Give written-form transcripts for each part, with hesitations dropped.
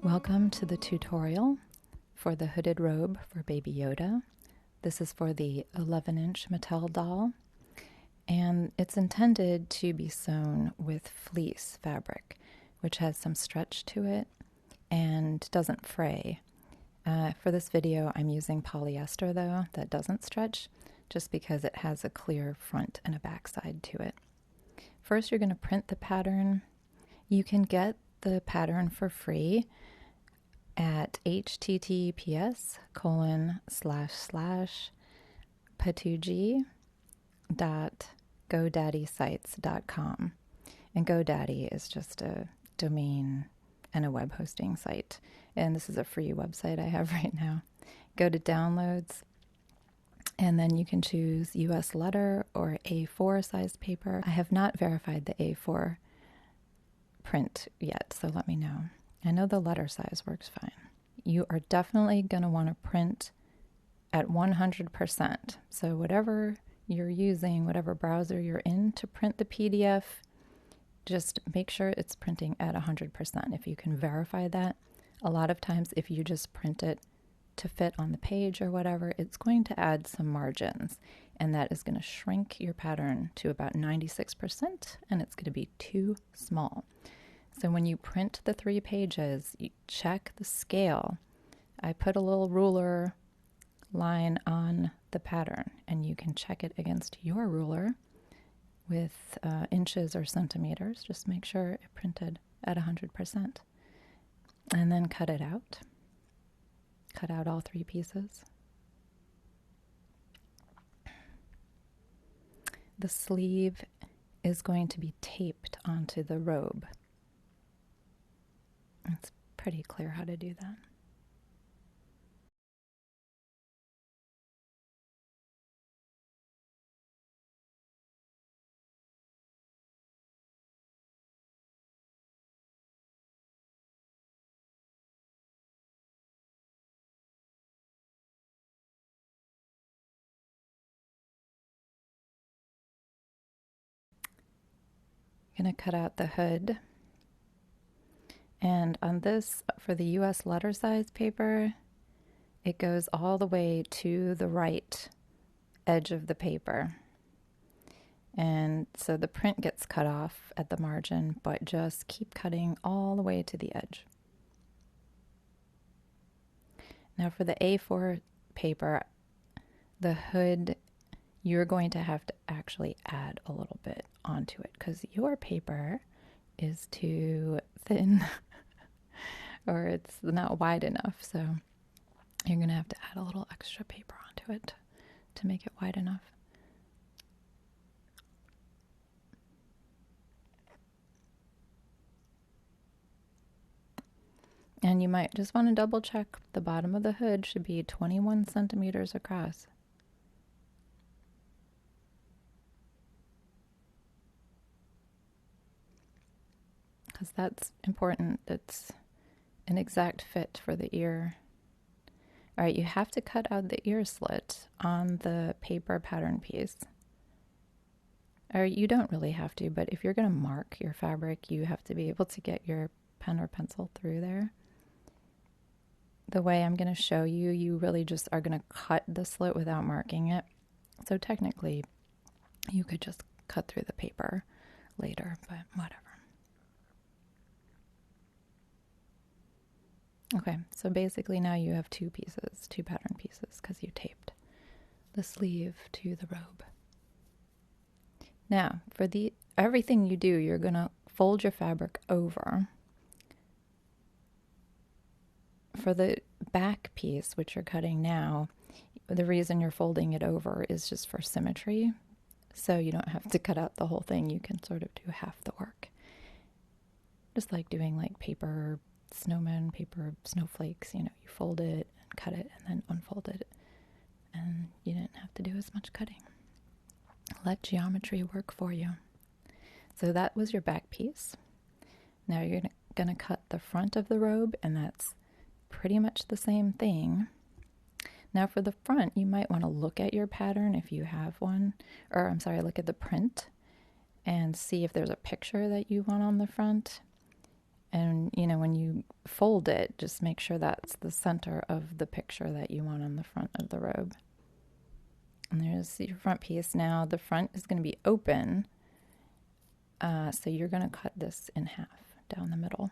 Welcome to the tutorial for the hooded robe for Baby Yoda. This is for the 11-inch Mattel doll, and it's intended to be sewn with fleece fabric, which has some stretch to it and doesn't fray. For this video, I'm using polyester, though, that doesn't stretch, just because it has a clear front and a back side to it. First, you're going to print the pattern. You can get the pattern for free at https://patooji.godaddysite.com. And GoDaddy is just a domain and a web hosting site. And this is a free website I have right now. Go to downloads, and then you can choose US letter or A4 size paper. I have not verified the A4 print yet, so let me know. I know the letter size works fine. You are definitely going to want to print at 100%. So whatever you're using, whatever browser you're in to print the PDF, just make sure it's printing at 100%. If you can verify that, a lot of times if you just print it to fit on the page or whatever, it's going to add some margins, and that is going to shrink your pattern to about 96%, and it's going to be too small. So when you print the 3 pages, you check the scale. I put a little ruler line on the pattern, and you can check it against your ruler with inches or centimeters. Just make sure it printed at 100%. And then cut it out. Cut out all 3 pieces. The sleeve is going to be taped onto the robe. It's pretty clear how to do that. I'm going to cut out the hood. And on this, for the US letter size paper, it goes all the way to the right edge of the paper. And so the print gets cut off at the margin, but just keep cutting all the way to the edge. Now for the A4 paper, the hood, you're going to have to actually add a little bit onto it because your paper is too thin or it's not wide enough. So you're going to have to add a little extra paper onto it to make it wide enough. And you might just want to double check the bottom of the hood should be 21 centimeters across. Because that's important. That's an exact fit for the ear. All right, you have to cut out the ear slit on the paper pattern piece. Or you don't really have to, but if you're going to mark your fabric, you have to be able to get your pen or pencil through there. The way I'm going to show you, you really just are going to cut the slit without marking it. So technically, you could just cut through the paper later, but whatever. Okay, so basically now you have 2 pieces, 2 pattern pieces, because you taped the sleeve to the robe. Now, for everything you do, you're going to fold your fabric over. For the back piece, which you're cutting now, the reason you're folding it over is just for symmetry. So you don't have to cut out the whole thing. You can sort of do half the work. Just like doing like paper snowmen, paper snowflakes, you fold it and cut it and then unfold it. And you didn't have to do as much cutting. Let geometry work for you. So that was your back piece. Now you're going to cut the front of the robe, and that's pretty much the same thing. Now for the front, you might want to look at your pattern if you have one, or I'm sorry, look at the print and see if there's a picture that you want on the front. And, you know, when you fold it, just make sure that's the center of the picture that you want on the front of the robe. And there's your front piece. Now the front is going to be open. So you're going to cut this in half down the middle.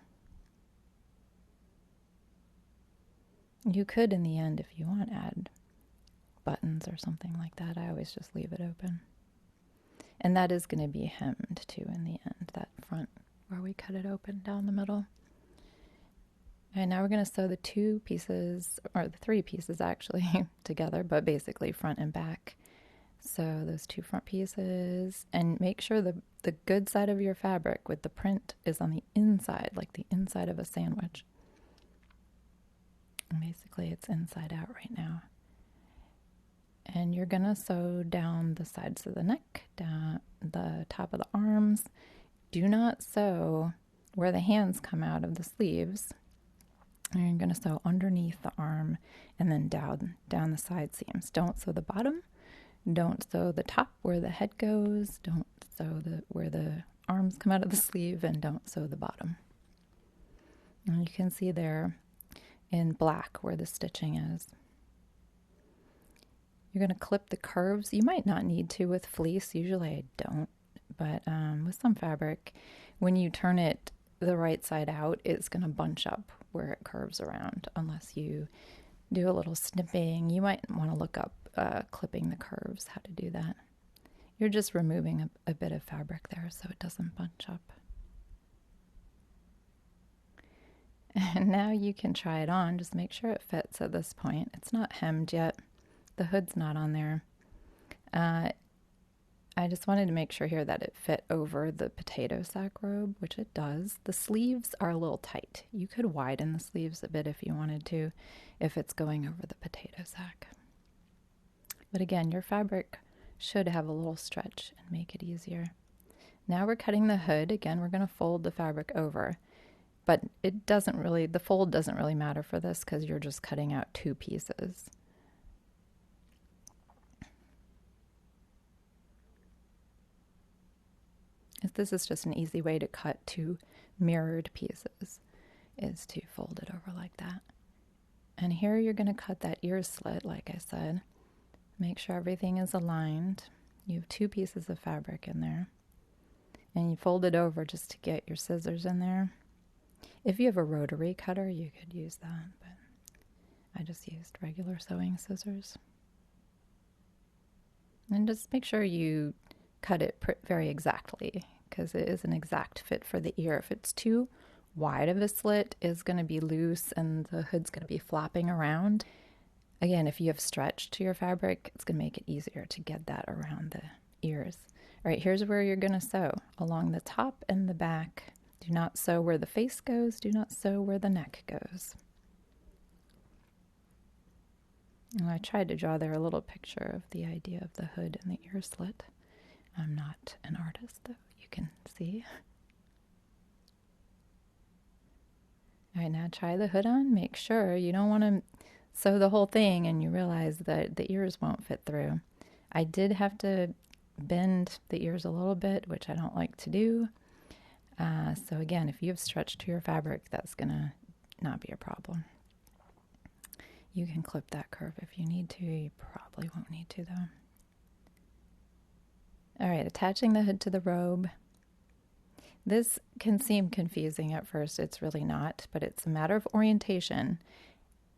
You could, in the end, if you want, add buttons or something like that. I always just leave it open. And that is going to be hemmed too in the end, that front where we cut it open down the middle. And now we're going to sew the 2 pieces, or the 3 pieces actually, together, but basically front and back. So those 2 front pieces, and make sure the good side of your fabric with the print is on the inside, like the inside of a sandwich. And basically it's inside out right now. And you're going to sew down the sides of the neck, down the top of the arms. Do not sew where the hands come out of the sleeves. And you're going to sew underneath the arm and then down the side seams. Don't sew the bottom. Don't sew the top where the head goes. Don't sew where the arms come out of the sleeve, and don't sew the bottom. And you can see there in black where the stitching is. You're going to clip the curves. You might not need to with fleece. Usually I don't. But with some fabric, when you turn it the right side out, it's going to bunch up where it curves around. Unless you do a little snipping, you might want to look up clipping the curves, how to do that. You're just removing a bit of fabric there so it doesn't bunch up. And now you can try it on. Just make sure it fits at this point. It's not hemmed yet. The hood's not on there. I just wanted to make sure here that it fit over the potato sack robe, which it does. The sleeves are a little tight. You could widen the sleeves a bit if you wanted to, if it's going over the potato sack. But again, your fabric should have a little stretch and make it easier. Now we're cutting the hood. Again, we're going to fold the fabric over. But the fold doesn't really matter for this because you're just cutting out 2 pieces. This is just an easy way to cut 2 mirrored pieces, is to fold it over like that. And here you're going to cut that ear slit, like I said. Make sure everything is aligned. You have 2 pieces of fabric in there. And you fold it over just to get your scissors in there. If you have a rotary cutter, you could use that, but I just used regular sewing scissors. And just make sure you cut it very exactly, because it is an exact fit for the ear. If it's too wide of a slit, it's going to be loose and the hood's going to be flopping around. Again, if you have stretch to your fabric, it's going to make it easier to get that around the ears. All right, here's where you're going to sew, along the top and the back. Do not sew where the face goes. Do not sew where the neck goes. And I tried to draw there a little picture of the idea of the hood and the ear slit. I'm not an artist, though, you can see. All right, now try the hood on. Make sure you don't want to sew the whole thing and you realize that the ears won't fit through. I did have to bend the ears a little bit, which I don't like to do. So again, if you have stretch to your fabric, that's going to not be a problem. You can clip that curve if you need to. You probably won't need to, though. All right, attaching the hood to the robe. This can seem confusing at first. It's really not, but it's a matter of orientation.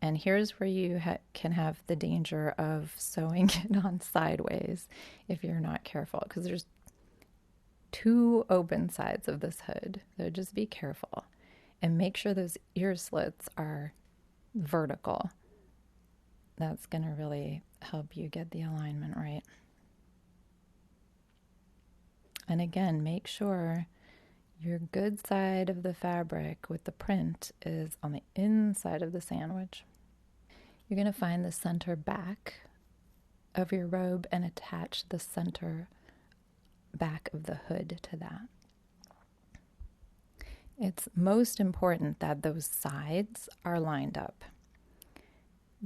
And here's where you can have the danger of sewing it on sideways if you're not careful, because there's 2 open sides of this hood. So just be careful and make sure those ear slits are vertical. That's going to really help you get the alignment right. And again, make sure your good side of the fabric with the print is on the inside of the sandwich. You're going to find the center back of your robe and attach the center back of the hood to that. It's most important that those sides are lined up,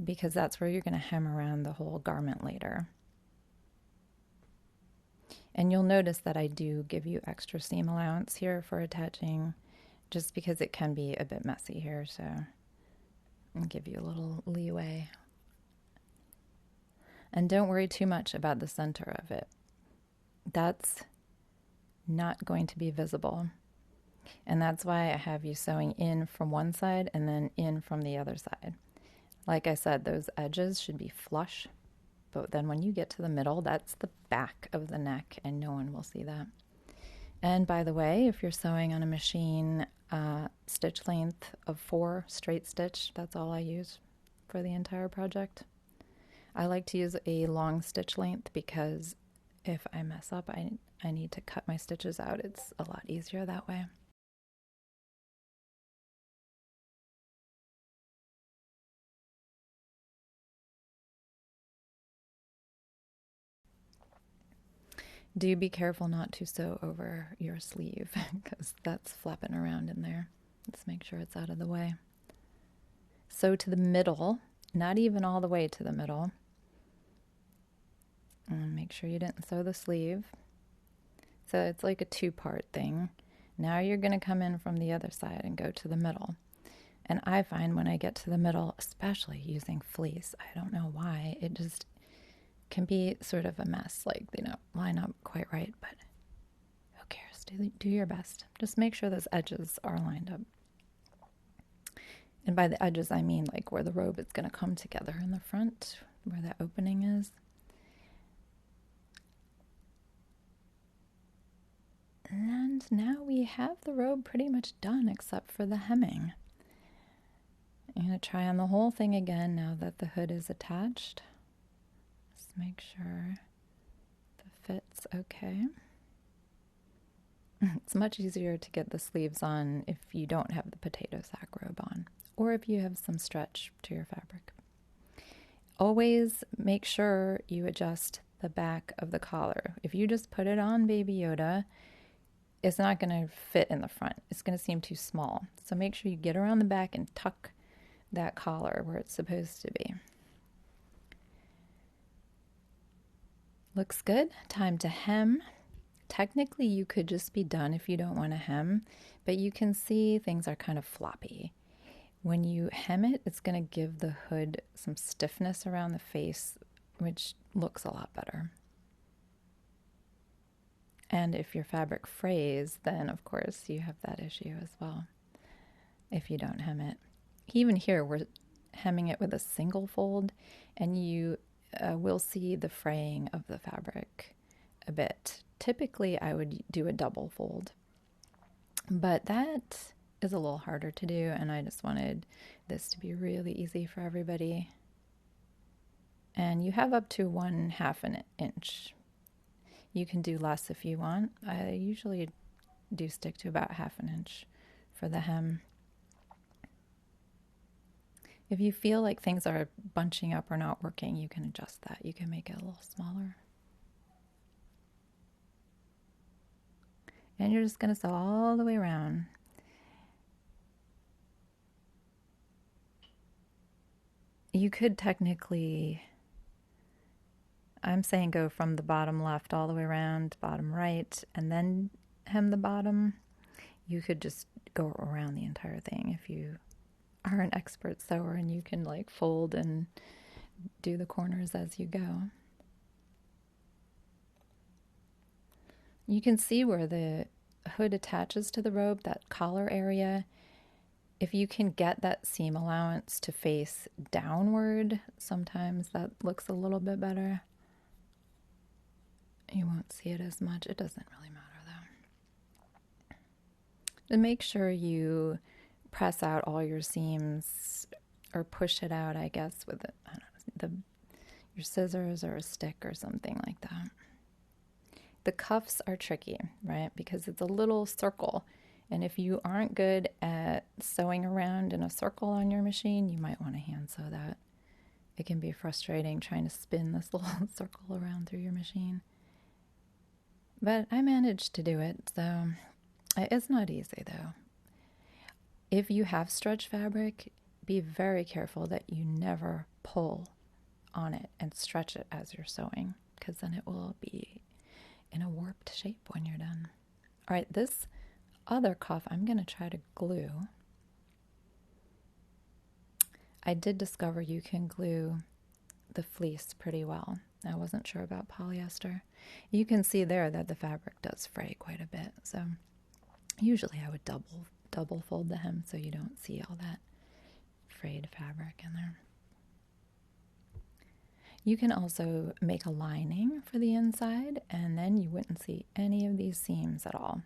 because that's where you're going to hem around the whole garment later. And you'll notice that I do give you extra seam allowance here for attaching just because it can be a bit messy here, so I'll give you a little leeway. And don't worry too much about the center of it. That's not going to be visible. And that's why I have you sewing in from one side and then in from the other side. Like I said, those edges should be flush, but then when you get to the middle, that's the back of the neck and no one will see that. And by the way, if you're sewing on a machine, stitch length of 4 straight stitch, that's all I use for the entire project. I like to use a long stitch length because if I mess up, I need to cut my stitches out. It's a lot easier that way. Do be careful not to sew over your sleeve because that's flapping around in there. Let's make sure it's out of the way. Sew to the middle, not even all the way to the middle. And make sure you didn't sew the sleeve. So it's like a 2-part thing. Now you're going to come in from the other side and go to the middle. And I find when I get to the middle, especially using fleece, I don't know why, it just can be sort of a mess, like, line up quite right, but who cares? Do your best. Just make sure those edges are lined up. And by the edges, I mean like where the robe is going to come together in the front, where that opening is. And now we have the robe pretty much done except for the hemming. I'm going to try on the whole thing again now that the hood is attached. Just make sure the fit's okay. It's much easier to get the sleeves on if you don't have the potato sack robe on, or if you have some stretch to your fabric. Always make sure you adjust the back of the collar. If you just put it on Baby Yoda, it's not going to fit in the front. It's going to seem too small. So make sure you get around the back and tuck that collar where it's supposed to be. Looks good. Time to hem. Technically, you could just be done if you don't want to hem, but you can see things are kind of floppy. When you hem it, it's going to give the hood some stiffness around the face, which looks a lot better. And if your fabric frays, then of course you have that issue as well if you don't hem it. Even here, we're hemming it with a single fold, and you will see the fraying of the fabric a bit. Typically, I would do a double fold, but that is a little harder to do, and I just wanted this to be really easy for everybody. And you have up to 1/2 an inch. You can do less if you want. I usually do stick to about 1/2 an inch for the hem. If you feel like things are bunching up or not working, you can adjust that. You can make it a little smaller. And you're just going to sew all the way around. You could technically, I'm saying go from the bottom left all the way around, bottom right, and then hem the bottom. You could just go around the entire thing if you are an expert sewer and you can like fold and do the corners as you go. You can see where the hood attaches to the robe, that collar area. If you can get that seam allowance to face downward, sometimes that looks a little bit better. You won't see it as much. It doesn't really matter though. And make sure you press out all your seams, or push it out, I guess, with your scissors or a stick or something like that. The cuffs are tricky, right? Because it's a little circle. And if you aren't good at sewing around in a circle on your machine, you might want to hand sew that. It can be frustrating trying to spin this little circle around through your machine. But I managed to do it, so it's not easy though. If you have stretch fabric, be very careful that you never pull on it and stretch it as you're sewing, because then it will be in a warped shape when you're done. All right, this other cuff, I'm going to try to glue. I did discover you can glue the fleece pretty well. I wasn't sure about polyester. You can see there that the fabric does fray quite a bit. So usually I would double fold the hem so you don't see all that frayed fabric in there. You can also make a lining for the inside, and then you wouldn't see any of these seams at all.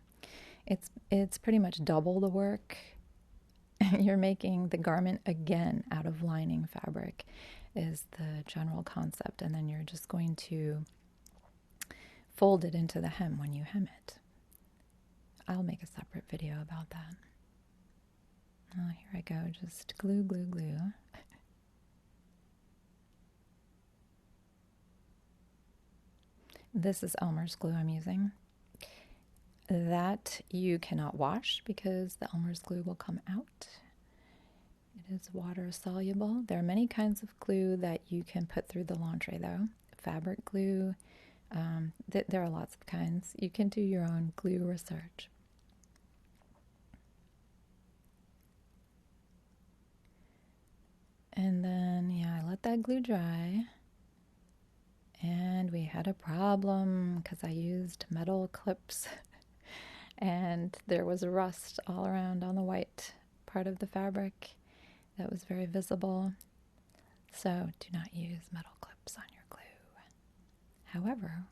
It's pretty much double the work. You're making the garment again out of lining fabric is the general concept, and then you're just going to fold it into the hem when you hem it. I'll make a separate video about that. Oh, here I go, just glue, glue, glue. This is Elmer's glue I'm using. That you cannot wash because the Elmer's glue will come out. It is water soluble. There are many kinds of glue that you can put through the laundry though. Fabric glue, there are lots of kinds. You can do your own glue research. And then, yeah, I let that glue dry. And we had a problem because I used metal clips and there was rust all around on the white part of the fabric that was very visible. So do not use metal clips on your glue. However,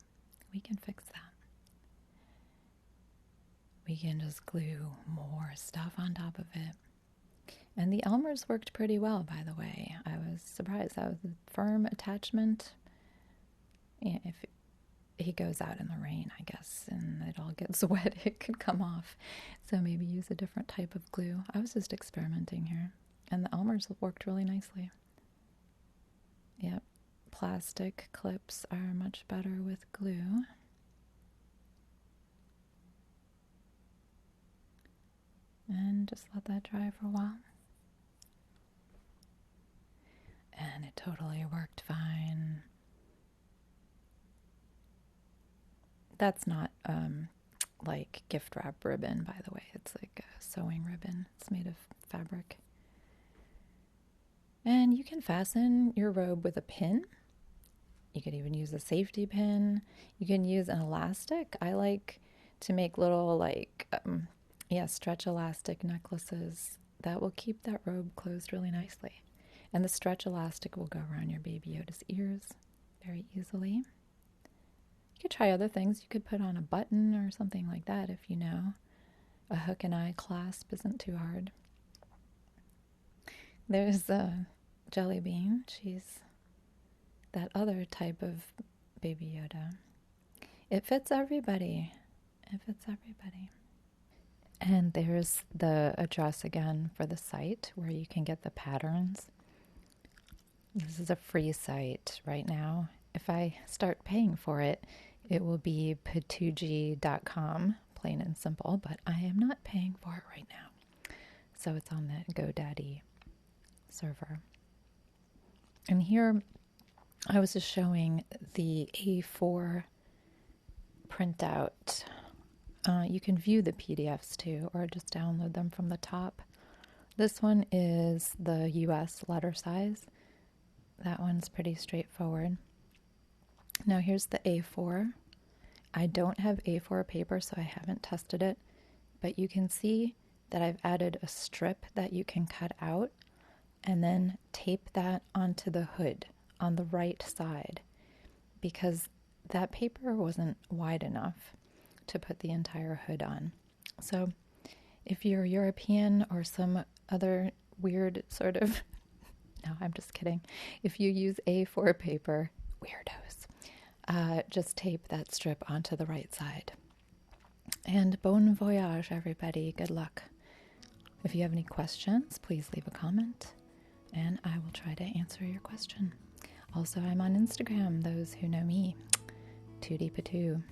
we can fix that. We can just glue more stuff on top of it. And the Elmer's worked pretty well, by the way. I was surprised. That was a firm attachment. If he goes out in the rain, I guess, and it all gets wet, it could come off. So maybe use a different type of glue. I was just experimenting here. And the Elmer's worked really nicely. Yep. Plastic clips are much better with glue. And just let that dry for a while. And it totally worked fine. That's not like gift wrap ribbon, by the way. It's like a sewing ribbon. It's made of fabric. And you can fasten your robe with a pin. You could even use a safety pin. You can use an elastic. I like to make little stretch elastic necklaces that will keep that robe closed really nicely. And the stretch elastic will go around your baby Yoda's ears very easily. You could try other things. You could put on a button or something like that if you know. A hook and eye clasp isn't too hard. There's Jelly Bean. She's that other type of baby Yoda. It fits everybody. It fits everybody. And there's the address again for the site where you can get the patterns. This is a free site right now. If I start paying for it, it will be patuji.com, plain and simple, but I am not paying for it right now. So it's on the GoDaddy server. And here I was just showing the A4 printout. You can view the PDFs too, or just download them from the top. This one is the US letter size. That one's pretty straightforward. Now here's the A4. I don't have A4 paper, so I haven't tested it, but you can see that I've added a strip that you can cut out and then tape that onto the hood on the right side because that paper wasn't wide enough to put the entire hood on. So if you're European or some other weird sort of, no, I'm just kidding. If you use A4 paper, weirdos, just tape that strip onto the right side. And bon voyage, everybody. Good luck. If you have any questions, please leave a comment, and I will try to answer your question. Also, I'm on Instagram, those who know me. Tootie Patoo.